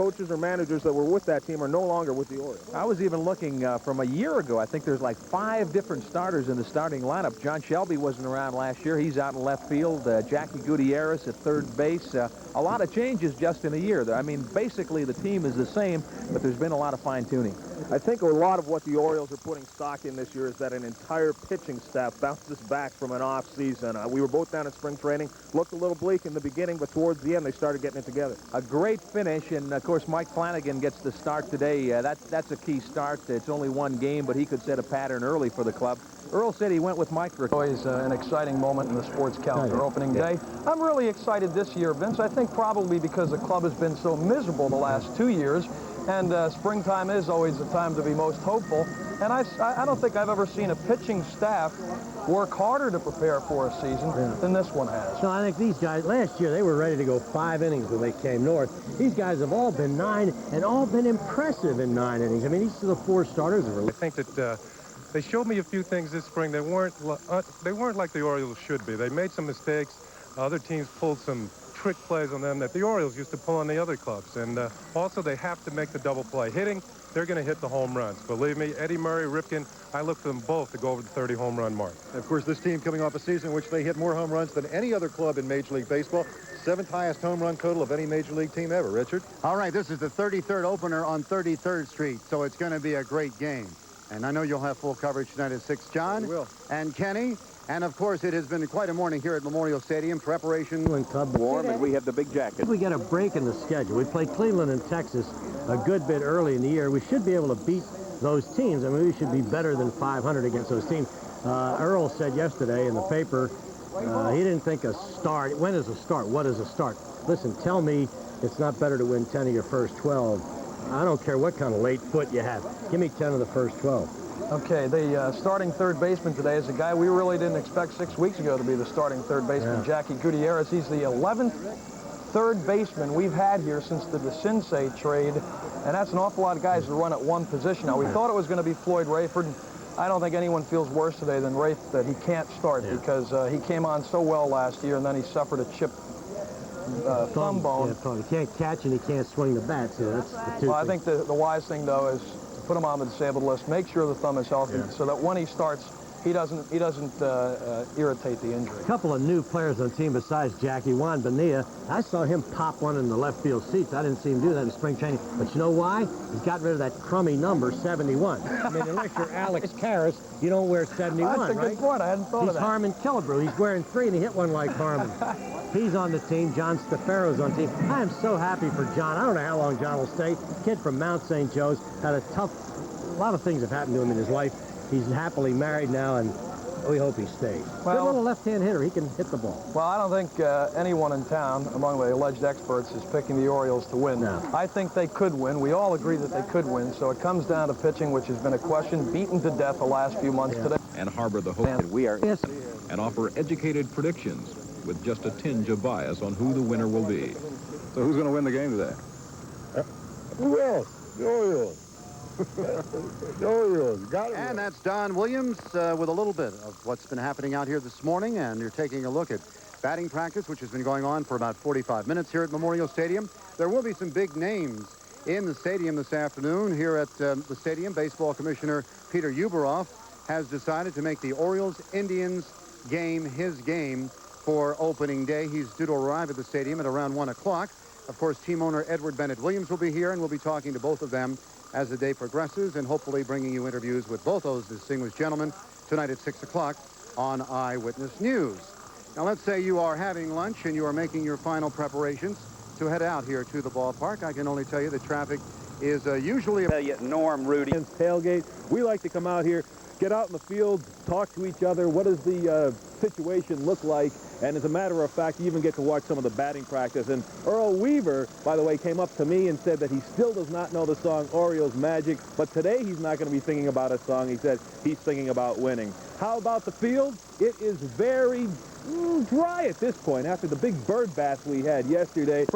coaches or managers that were with that team are no longer with the Orioles. I was even looking from a year ago. I think there's like 5 different starters in the starting lineup. John Shelby wasn't around last year. He's out in left field. Jackie Gutierrez at third base. A lot of changes just in a year. I mean, basically the team is the same, but there's been a lot of fine-tuning. I think a lot of what the Orioles are putting stock in this year is that an entire pitching staff bounces back from an off season. We were both down at spring training. Looked a little bleak in the beginning, but towards the end they started getting it together. A great finish, and of course Mike Flanagan gets the start today. That's a key start. It's only one game, but he could set a pattern early for the club. Earl said he went with Mike for always an exciting moment in the sports calendar, opening day. I'm really excited this year, Vince. I think probably because the club has been so miserable the last 2 years, and springtime is always the time to be most hopeful. And I don't think I've ever seen a pitching staff work harder to prepare for a season than this one has. No, I think these guys, last year, they were ready to go 5 innings when they came north. These guys have all been 9 and all been impressive in 9 innings. I mean, these are the 4 starters. I think that they showed me a few things this spring that weren't like the Orioles should be. They made some mistakes. Other teams pulled some trick plays on them that the Orioles used to pull on the other clubs. And also they have to make the double play. Hitting, they're going to hit the home runs. Believe me, Eddie Murray, Ripken, I look for them both to go over the 30 home run mark. And of course, this team coming off a season in which they hit more home runs than any other club in Major League Baseball. 7th highest home run total of any Major League team ever. Richard? All right, this is the 33rd opener on 33rd Street, so it's going to be a great game. And I know you'll have full coverage tonight at 6, John. We will. And Kenny. And, of course, it has been quite a morning here at Memorial Stadium. Preparation. warm, and we have the big jacket. If we get a break in the schedule, we play Cleveland and Texas a good bit early in the year. We should be able to beat those teams. I mean, we should be better than 500 against those teams. Earl said yesterday in the paper he didn't think a start. When is a start? What is a start? Listen, tell me it's not better to win 10 of your first 12. I don't care what kind of late foot you have. Give me 10 of the first 12. Okay, the starting third baseman today is a guy we really didn't expect 6 weeks ago to be the starting third baseman, Jackie Gutierrez. He's the 11th third baseman we've had here since the DeCinces trade, and that's an awful lot of guys who run at one position. Now, we thought it was going to be Floyd Rayford. I don't think anyone feels worse today than Rafe that he can't start because he came on so well last year, and then he suffered a chipped thumb bone. Yeah, he can't catch and he can't swing the bat, so that's the two Well, I think the wise thing, though, is to put him on the disabled list, make sure the thumb is healthy so that when he starts, he doesn't irritate the injury. A couple of new players on the team besides Jackie. Juan Bonilla, I saw him pop one in the left field seats. I didn't see him do that in spring training. But you know why? He's got rid of that crummy number, 71. I mean, unless you're Alex Karras, you don't wear 71, That's a good point. I hadn't thought of that. He's Harmon Killebrew. He's wearing 3, and he hit one like Harmon. He's on the team. John Stefero's on the team. I am so happy for John. I don't know how long John will stay. Kid from Mount St. Joe's had a lot of things have happened to him in his life. He's happily married now, and we hope he stays. Well, good little left-hand hitter. He can hit the ball. Well, I don't think anyone in town, among the alleged experts, is picking the Orioles to win. No. I think they could win. We all agree that they could win, so it comes down to pitching, which has been a question, beaten to death the last few months today. And harbor the hope that we are and offer educated predictions with just a tinge of bias on who the winner will be. So who's going to win the game today? Who else? The Orioles. The Orioles. Got it. And that's Don Williams with a little bit of what's been happening out here this morning. And you're taking a look at batting practice, which has been going on for about 45 minutes here at Memorial Stadium. There will be some big names in the stadium this afternoon. Here at the stadium, Baseball Commissioner Peter Uberoff has decided to make the Orioles-Indians game his game for opening day. He's due to arrive at the stadium at around 1 o'clock. Of course, team owner Edward Bennett Williams will be here, and we'll be talking to both of them as the day progresses, and hopefully bringing you interviews with both those distinguished gentlemen tonight at 6 o'clock on Eyewitness News. Now, let's say you are having lunch and you are making your final preparations to head out here to the ballpark. I can only tell you the traffic is usually... Norm, Rudy. Tailgate. We like to come out here, get out in the field, talk to each other. What does the situation look like? And as a matter of fact, you even get to watch some of the batting practice. And Earl Weaver, by the way, came up to me and said that he still does not know the song Orioles Magic, but today he's not going to be singing about a song. He said he's singing about winning. How about the field? It is very dry at this point after the big bird bath we had yesterday.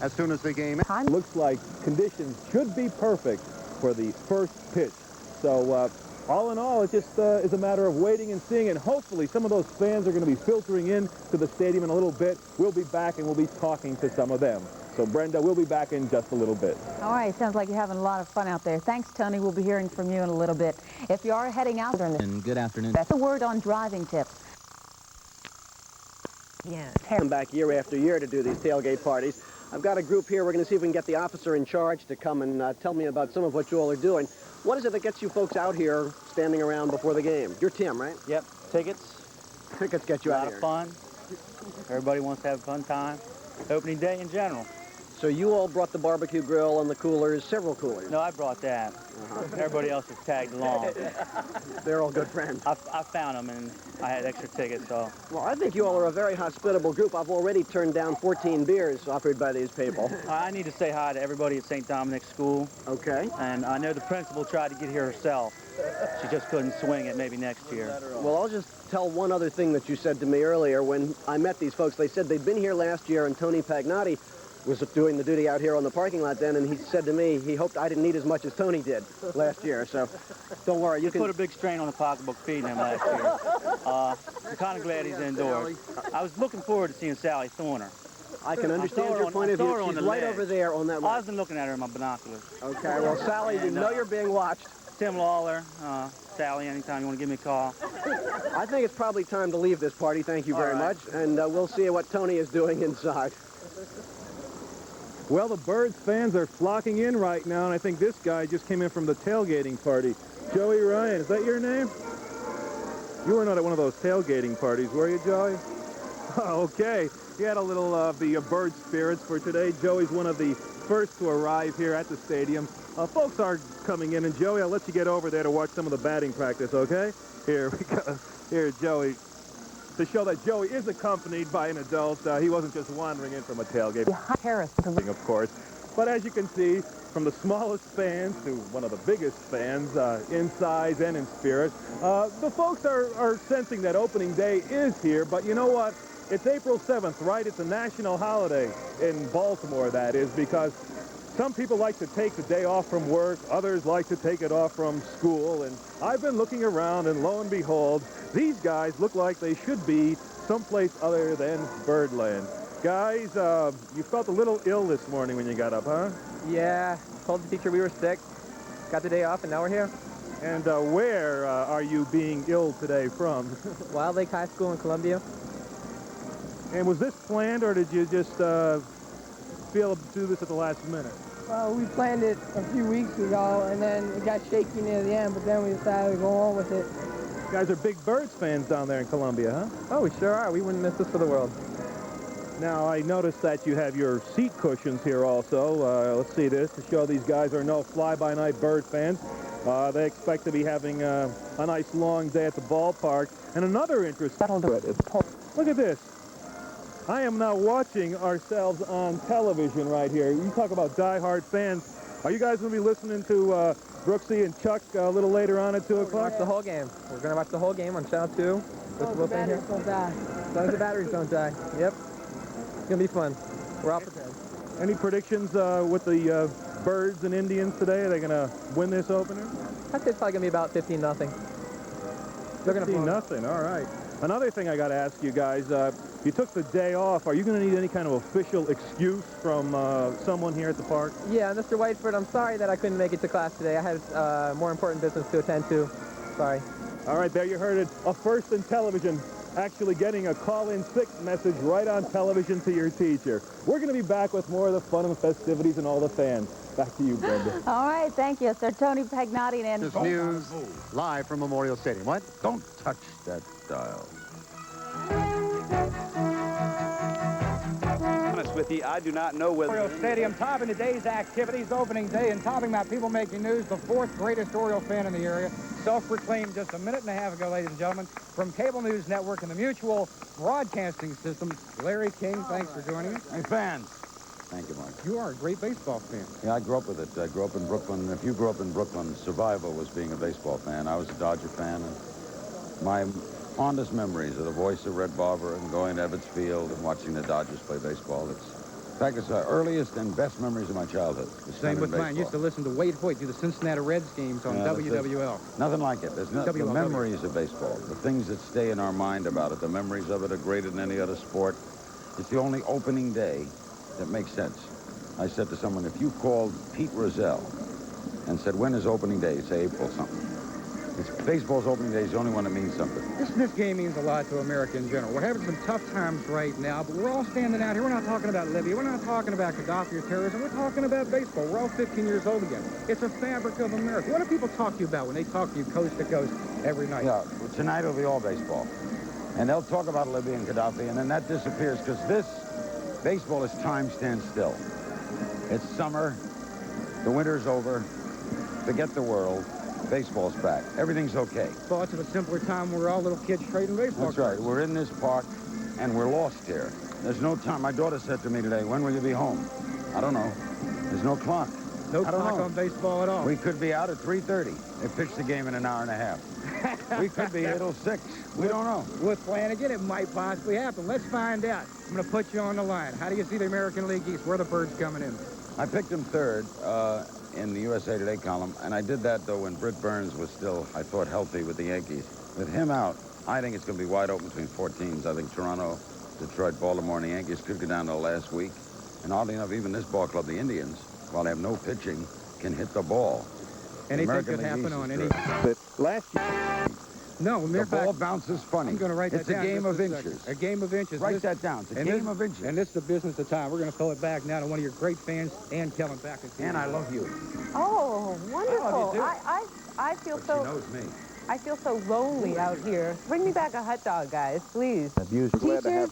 As soon as the game... Looks like conditions should be perfect for the first pitch. So, all in all, it just is a matter of waiting and seeing, and hopefully some of those fans are going to be filtering in to the stadium in a little bit. We'll be back, and we'll be talking to some of them. So, Brenda, we'll be back in just a little bit. All right, sounds like you're having a lot of fun out there. Thanks, Tony. We'll be hearing from you in a little bit. If you are heading out during this, And good afternoon. that's a word on driving tips. Yeah, come back year after year to do these tailgate parties. I've got a group here. We're going to see if we can get the officer in charge to come and tell me about some of what you all are doing. What is it that gets you folks out here standing around before the game? You're Tim, right? Yep. Tickets. Tickets get you out here. A lot of fun. Everybody wants to have a fun time. Opening day in general. So you all brought the barbecue grill and the coolers, several coolers. No, I brought that. Everybody else has tagged along. They're all good friends. I found them, and I had extra tickets, so. Well, I think you all are a very hospitable group. I've already turned down 14 beers offered by these people. I need to say hi to everybody at St. Dominic's School. Okay. And I know the principal tried to get here herself. She just couldn't swing it, maybe next year. Well, I'll just tell one other thing that you said to me earlier. When I met these folks, they said they'd been here last year, and Tony Pagnotti was doing the duty out here on the parking lot then, and he said to me he hoped I didn't eat as much as Tony did last year. So don't worry. You can put a big strain on the pocketbook feeding him last year. I'm kind of glad he's indoors. I was looking forward to seeing Sally Thorner. I can understand your point of view. She's right over there on that I wasn't looking at her in my binoculars. Okay, well, Sally, you know you're being watched. Tim Lawler, Sally, anytime you want to give me a call. I think it's probably time to leave this party. Thank you very much. And we'll see what Tony is doing inside. Well, the Birds fans are flocking in right now, and I think this guy just came in from the tailgating party. Joey Ryan, is that your name? You were not at one of those tailgating parties, were you, Joey? Okay. You had a little of the Bird spirits for today. Joey's one of the first to arrive here at the stadium. Folks are coming in, and Joey, I'll let you get over there to watch some of the batting practice, okay? Here we go. Here, Joey. To show that Joey is accompanied by an adult. He wasn't just wandering in from a tailgate. Harris. Of course. But as you can see, from the smallest fans to one of the biggest fans in size and in spirit, the folks are sensing that opening day is here. But you know what? It's April 7th, right? It's a national holiday in Baltimore, that is, because some people like to take the day off from work. Others like to take it off from school. And I've been looking around, and lo and behold, these guys look like they should be someplace other than Birdland. Guys, you felt a little ill this morning when you got up, huh? Yeah, told the teacher we were sick. Got the day off, and now we're here. And where are you being ill today from? Wild Lake High School in Columbia. And was this planned, or did you just feel to do this at the last minute? Well, we planned it a few weeks ago, and then it got shaky near the end, but then we decided to go on with it. You guys are big Birds fans down there in Columbia, huh? Oh, we sure are. We wouldn't miss this for the world. Now, I noticed that you have your seat cushions here also. Let's see this to show these guys are no fly-by-night Bird fans. They expect to be having a nice long day at the ballpark. And another interest. Look at this. I am now watching ourselves on television right here. You talk about die-hard fans. Are you guys going to be listening to Brooksy and Chuck a little later on at 2 o'clock? Watch the whole game. We're going to watch the whole game on Channel 2. As long as the batteries don't die. As long as the batteries don't die. Yep. It's going to be fun. We're all prepared. Any predictions with the Birds and Indians today? Are they going to win this opener? I'd say it's probably going to be about 15-0. They're going to 15-0. All right. Another thing I got to ask you guys, you took the day off. Are you going to need any kind of official excuse from someone here at the park? Yeah, Mr. Whiteford, I'm sorry that I couldn't make it to class today. I had more important business to attend to. Sorry. All right, there you heard it. A first in television, actually getting a call-in sick message right on television to your teacher. We're going to be back with more of the fun and festivities and all the fans. Back to you, Brenda. All right, thank you, Sir Tony Pagnotti. And This news live from Memorial Stadium. What? Don't touch that dial. With you, I do not know whether... Oriole Stadium topping the day's activities, opening day, and topping my people making news, the fourth greatest Oriole fan in the area, self-proclaimed just a minute and a half ago, ladies and gentlemen, from Cable News Network and the Mutual Broadcasting System, Larry King, thanks for joining us. Hey, fans. Thank you, Mark. You are a great baseball fan. Yeah, I grew up with it. I grew up in Brooklyn. If you grew up in Brooklyn, survival was being a baseball fan. I was a Dodger fan, and my fondest memories are the voice of Red Barber and going to Ebbets Field and watching the Dodgers play baseball. In fact, it's the earliest and best memories of my childhood. Same with mine. Used to listen to Wade Hoyt do the Cincinnati Reds games on WWL. Nothing like it. There's the memories of baseball, the things that stay in our mind about it, the memories of it are greater than any other sport. It's the only opening day that makes sense. I said to someone, if you called Pete Rozelle and said, when is opening day? Say April something. It's baseball's opening day is the only one that means something. This game means a lot to America in general. We're having some tough times right now, but we're all standing out here. We're not talking about Libya. We're not talking about Gaddafi or terrorism. We're talking about baseball. We're all 15 years old again. It's a fabric of America. What do people talk to you about when they talk to you coast to coast every night? Yeah, tonight will be all baseball. And they'll talk about Libya and Gaddafi, and then that disappears because this baseball is time stand still. It's summer. The winter's over. Forget the world. Baseball's back. Everything's okay. Thoughts of a simpler time when we're all little kids trading baseball That's cards. right. We're in this park, and we're lost here. There's no time. My daughter said to me today, when will you be home? I don't know. There's no clock. No I don't clock know. on baseball at all. We could be out at 3:30. They pitched the game in an hour and a half. We could be here till 6. We don't know. With Flanagan, it might possibly happen. Let's find out. I'm going to put you on the line. How do you see the American League East? Where are the Birds coming in? I picked him third in the USA Today column, and I did that, though, when Britt Burns was still, I thought, healthy with the Yankees. With him out, I think it's going to be wide open between 4 teams. I think Toronto, Detroit, Baltimore, and the Yankees could go down to the last week. And oddly enough, even this ball club, the Indians, while they have no pitching, can hit the ball. Anything could happen on any... Last year... No, the ball bounces funny. I'm going to write that down. It's a game of inches. A game of inches. Write that down. It's a game of inches. And this is the business of time. We're going to throw it back now to one of your great fans, Ann Kellen, back in. Ann, I love you. Oh, wonderful. I love you too. I feel But so... she knows me. I feel so lonely out here. Bring me back a hot dog, guys, please. Teachers,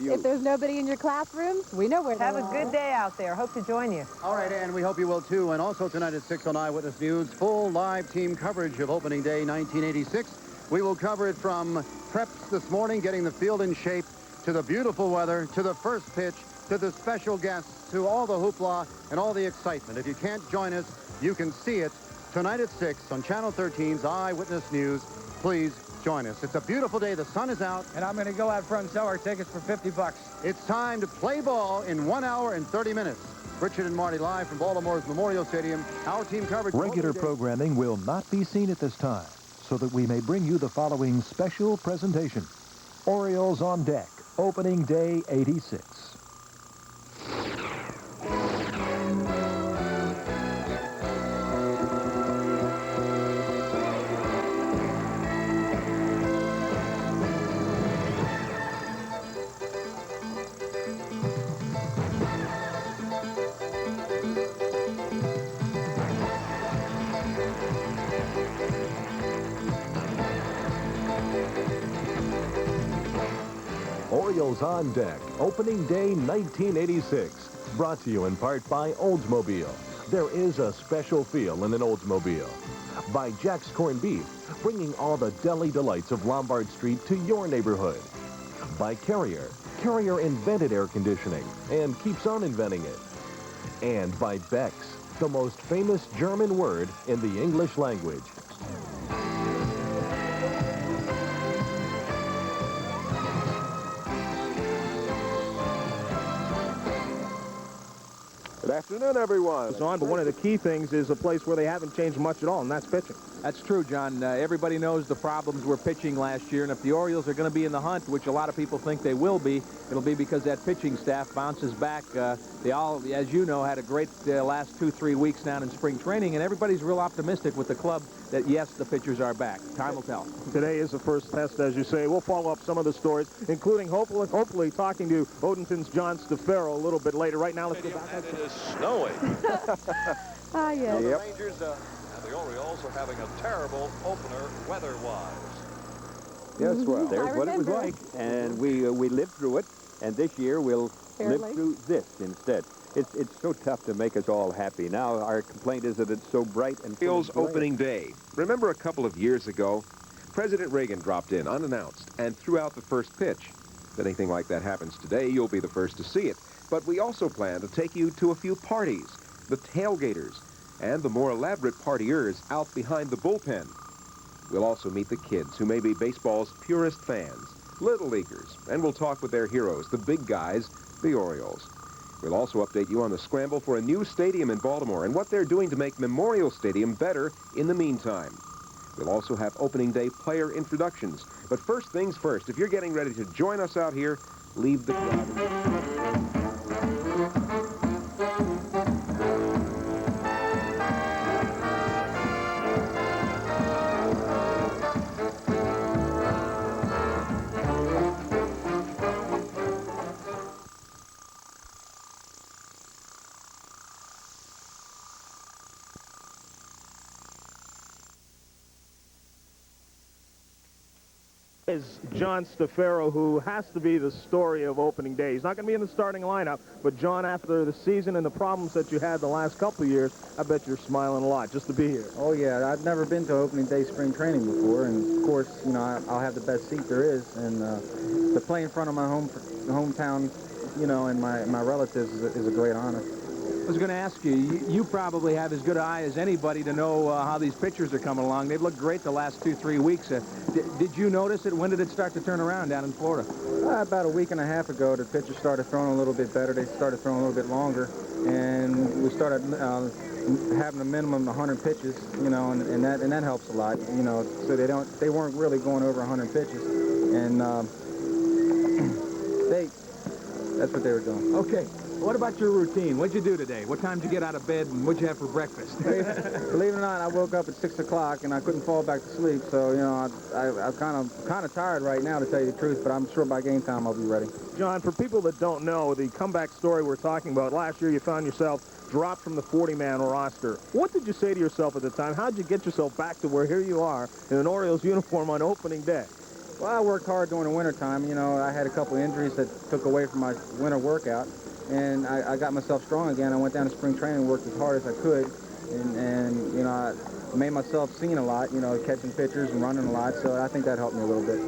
if there's nobody in your classrooms, we know where Have they a are. good day out there. Hope to join you. All right, and we hope you will, too. And also tonight at 6 on Eyewitness News, full live team coverage of opening day 1986. We will cover it from preps this morning, getting the field in shape, to the beautiful weather, to the first pitch, to the special guests, to all the hoopla and all the excitement. If you can't join us, you can see it tonight at 6 on Channel 13's Eyewitness News. Please join us. It's a beautiful day. The sun is out. And I'm going to go out front and sell our tickets for $50. It's time to play ball in 1 hour and 30 minutes. Richard and Marty live from Baltimore's Memorial Stadium. Our team coverage... Regular programming will not be seen at this time, so that we may bring you the following special presentation. Orioles on deck, opening day 86. Orioles on deck, opening day 1986. Brought to you in part by Oldsmobile. There is a special feel in an Oldsmobile. By Jack's Corned Beef, bringing all the deli delights of Lombard Street to your neighborhood. By Carrier. Carrier invented air conditioning and keeps on inventing it. And by Bex, the most famous German word in the English language. Good afternoon, everyone. It's on, but one of the key things is a place where they haven't changed much at all, and that's pitching. That's true, John. Everybody knows the problems were pitching last year, and if the Orioles are going to be in the hunt, which a lot of people think they will be, it'll be because that pitching staff bounces back. They all, as you know, had a great last 2-3 weeks down in spring training, and everybody's real optimistic with the club that, yes, the pitchers are back. Time will tell. Today is the first test, as you say. We'll follow up some of the stories, including hopefully talking to Odenton's John Stefero a little bit later. Right now, let's go back. And it is snowing. Ah, yes. The Rangers and the Orioles are having a terrible opener weather-wise. Yes, well, there's I what it was remember. like, and we lived through it, and this year we'll live through this instead. It's so tough to make us all happy. Now our complaint is that it's so bright and full Orioles of glare. opening day. Remember a couple of years ago, President Reagan dropped in unannounced and threw out the first pitch. If anything like that happens today, you'll be the first to see it. But we also plan to take you to a few parties, the tailgaters, and the more elaborate partiers out behind the bullpen. We'll also meet the kids who may be baseball's purest fans, little leaguers, and we'll talk with their heroes, the big guys, the Orioles. We'll also update you on the scramble for a new stadium in Baltimore and what they're doing to make Memorial Stadium better in the meantime. We'll also have opening day player introductions. But first things first, if you're getting ready to join us out here, leave the crowd. is John Stefero, who has to be the story of opening day. He's not going to be in the starting lineup, but John, after the season and the problems that you had the last couple of years, I bet you're smiling a lot just to be here. Oh, yeah. I've never been to opening day spring training before, and, of course, you know, I'll have the best seat there is, and to play in front of my hometown, you know, and my relatives is a great honor. I was going to ask you, you probably have as good an eye as anybody to know how these pitchers are coming along. They've looked great the last 2-3 weeks. Did you notice it? When did it start to turn around down in Florida? About a week and a half ago, the pitchers started throwing a little bit better. They started throwing a little bit longer, and we started having a minimum of 100 pitches, you know, and that helps a lot, you know. So they weren't really going over 100 pitches, and that's what they were doing. Okay. What about your routine? What'd you do today? What time did you get out of bed, and what'd you have for breakfast? Believe it or not, I woke up at 6 o'clock, and I couldn't fall back to sleep. So, you know, I'm kind of tired right now, to tell you the truth, but I'm sure by game time I'll be ready. John, for people that don't know, the comeback story we're talking about, last year you found yourself dropped from the 40-man roster. What did you say to yourself at the time? How did you get yourself back to where here you are in an Orioles uniform on opening day? Well, I worked hard during the wintertime. You know, I had a couple injuries that took away from my winter workout. And I got myself strong again. I went down to spring training and worked as hard as I could. And you know, I made myself seen a lot, you know, catching pitchers and running a lot. So I think that helped me a little bit.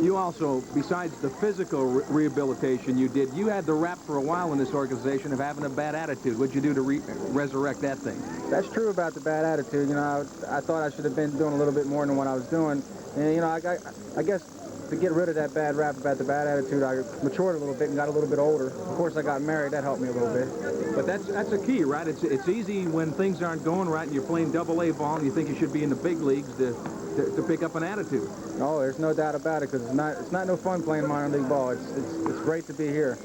You also, besides the physical rehabilitation you did, you had the rap for a while in this organization of having a bad attitude. What'd you do to resurrect that thing? That's true about the bad attitude. You know, I thought I should have been doing a little bit more than what I was doing. And, you know, I guess to get rid of that bad rap about the bad attitude, I matured a little bit and got a little bit older. Of course, I got married. That helped me a little bit. But that's a key, right? It's easy when things aren't going right and you're playing double-A ball and you think you should be in the big leagues to pick up an attitude. Oh, there's no doubt about it, because it's not no fun playing minor league ball. It's great to be here.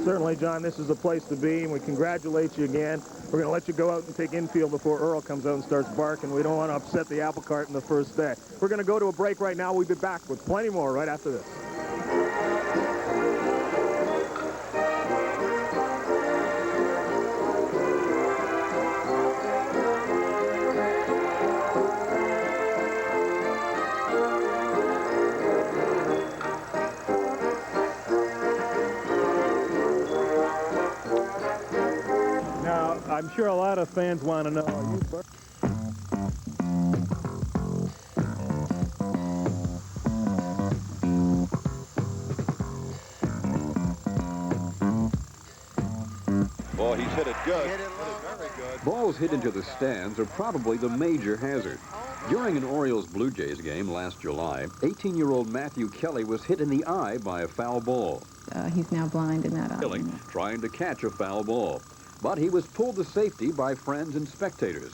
Certainly, John, this is a place to be, and we congratulate you again. We're going to let you go out and take infield before Earl comes out and starts barking. We don't want to upset the apple cart in the first day. We're going to go to a break right now. We'll be back with plenty more right after this. I'm sure a lot of fans want to know, are you Boy, he's hit it good. Very good. Balls hit into the stands are probably the major hazard. During an Orioles-Blue Jays game last July, 18-year-old Matthew Kelly was hit in the eye by a foul ball. He's now blind in that eye. Kelly trying to catch a foul ball. But he was pulled to safety by friends and spectators.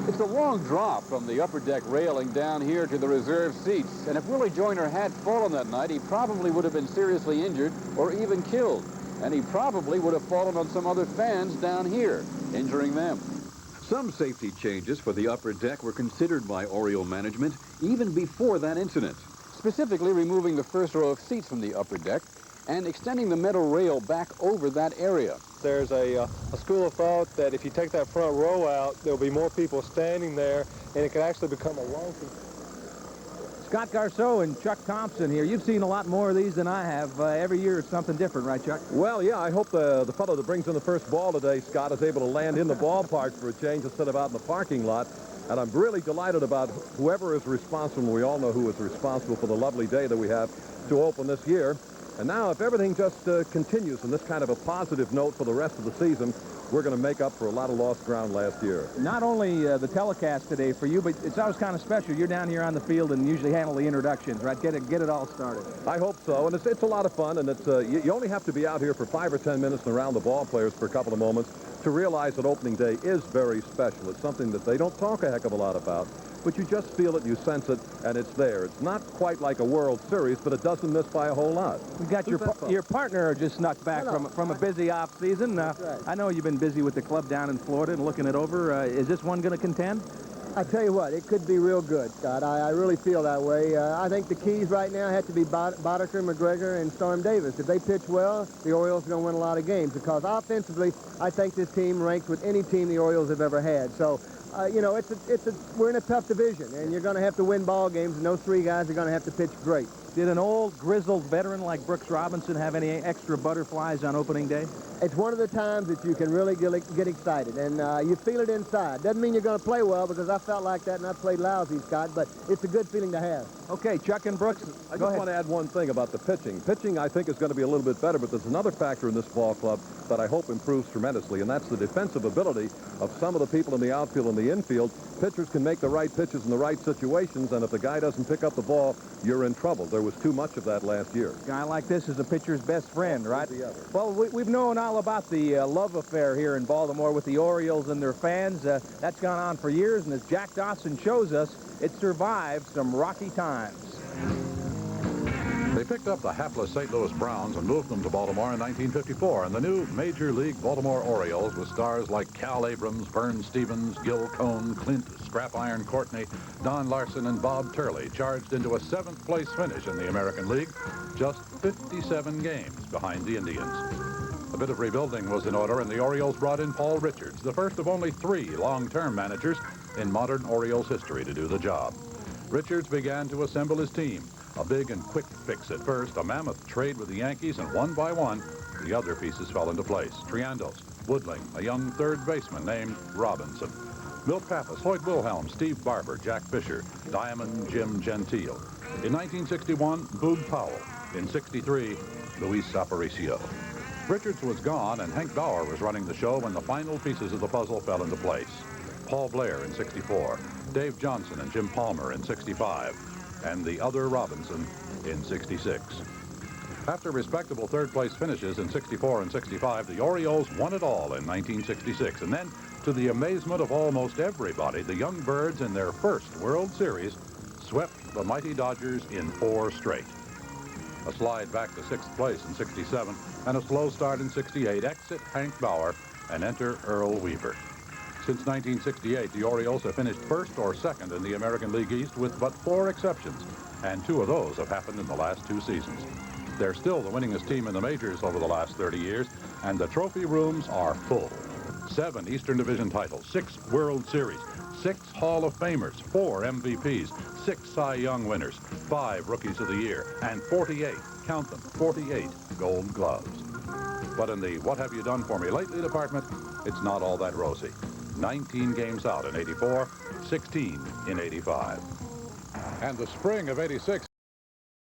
It's a long drop from the upper deck railing down here to the reserve seats. And if Willie Joyner had fallen that night, he probably would have been seriously injured or even killed. And he probably would have fallen on some other fans down here, injuring them. Some safety changes for the upper deck were considered by Oriole management even before that incident. Specifically removing the first row of seats from the upper deck and extending the metal rail back over that area. There's a school of thought that if you take that front row out, there'll be more people standing there, and it could actually become a long... Scott Garceau and Chuck Thompson here. You've seen a lot more of these than I have. Every year it's something different, right, Chuck? Well, yeah, I hope the fellow that brings in the first ball today, Scott, is able to land in the ballpark for a change instead of out in the parking lot. And I'm really delighted about whoever is responsible. We all know who is responsible for the lovely day that we have to open this year. And now, if everything just continues in this kind of a positive note for the rest of the season, we're going to make up for a lot of lost ground last year. Not only the telecast today for you, but it's always kind of special. You're down here on the field and usually handle the introductions, right? Get it all started. I hope so, and it's a lot of fun, and it's you only have to be out here for 5 or 10 minutes and around the ball players for a couple of moments to realize that opening day is very special. It's something that they don't talk a heck of a lot about, but you just feel it, you sense it, and it's there. It's not quite like a World Series, but it doesn't miss by a whole lot. We've got your partner just snuck back from a busy off season. I know you've been busy with the club down in Florida and looking it over. Is this one going to contend? I tell you what, it could be real good, Scott. I really feel that way. I think the keys right now have to be Boddicker, McGregor, and Storm Davis. If they pitch well, the Orioles are going to win a lot of games because offensively, I think this team ranks with any team the Orioles have ever had. So, you know, we're in a tough division, and you're going to have to win ball games, and those three guys are going to have to pitch great. Did an old, grizzled veteran like Brooks Robinson have any extra butterflies on opening day? It's one of the times that you can really get excited, and you feel it inside. Doesn't mean you're going to play well, because I felt like that and I played lousy, Scott, but it's a good feeling to have. Okay, Chuck and Brooks, I just want to add one thing about the pitching. Pitching, I think, is going to be a little bit better, but there's another factor in this ball club that I hope improves tremendously, and that's the defensive ability of some of the people in the outfield and the infield. Pitchers can make the right pitches in the right situations, and if the guy doesn't pick up the ball, you're in trouble. There was too much of that last year. A guy like this is a pitcher's best friend, right? Well, we've known all about the love affair here in Baltimore with the Orioles and their fans. That's gone on for years, and as Jack Dawson shows us, it survived some rocky times. They picked up the hapless St. Louis Browns and moved them to Baltimore in 1954, and the new Major League Baltimore Orioles, with stars like Cal Abrams, Vern Stevens, Gil Cone, Clint Scrap Iron Courtney, Don Larson, and Bob Turley, charged into a 7th-place finish in the American League, just 57 games behind the Indians. A bit of rebuilding was in order, and the Orioles brought in Paul Richards, the first of only 3 long-term managers in modern Orioles history to do the job. Richards began to assemble his team. A big and quick fix at first, a mammoth trade with the Yankees, and one by one, the other pieces fell into place. Triandos, Woodling, a young third baseman named Robinson, Milt Pappas, Hoyt Wilhelm, Steve Barber, Jack Fisher, Diamond Jim Gentile. In 1961, Boog Powell. In 63, Luis Aparicio. Richards was gone, and Hank Bauer was running the show when the final pieces of the puzzle fell into place. Paul Blair in 64, Dave Johnson and Jim Palmer in 65, and the other Robinson in 66. After respectable third-place finishes in 64 and 65, the Orioles won it all in 1966. And then, to the amazement of almost everybody, the young Birds in their first World Series swept the mighty Dodgers in 4 straight. A slide back to 6th place in 67 and a slow start in 68 exit Hank Bauer and enter Earl Weaver. Since 1968, the Orioles have finished first or second in the American League East with but 4 exceptions, and 2 of those have happened in the last 2 seasons. They're still the winningest team in the majors over the last 30 years, and the trophy rooms are full. 7 Eastern Division titles, 6 World Series, 6 Hall of Famers, 4 MVPs, 6 Cy Young winners, 5 Rookies of the Year, and 48, count them, 48 Gold Gloves. But in the what have you done for me lately department, it's not all that rosy. 19 games out in '84, 16 in '85. And the spring of '86.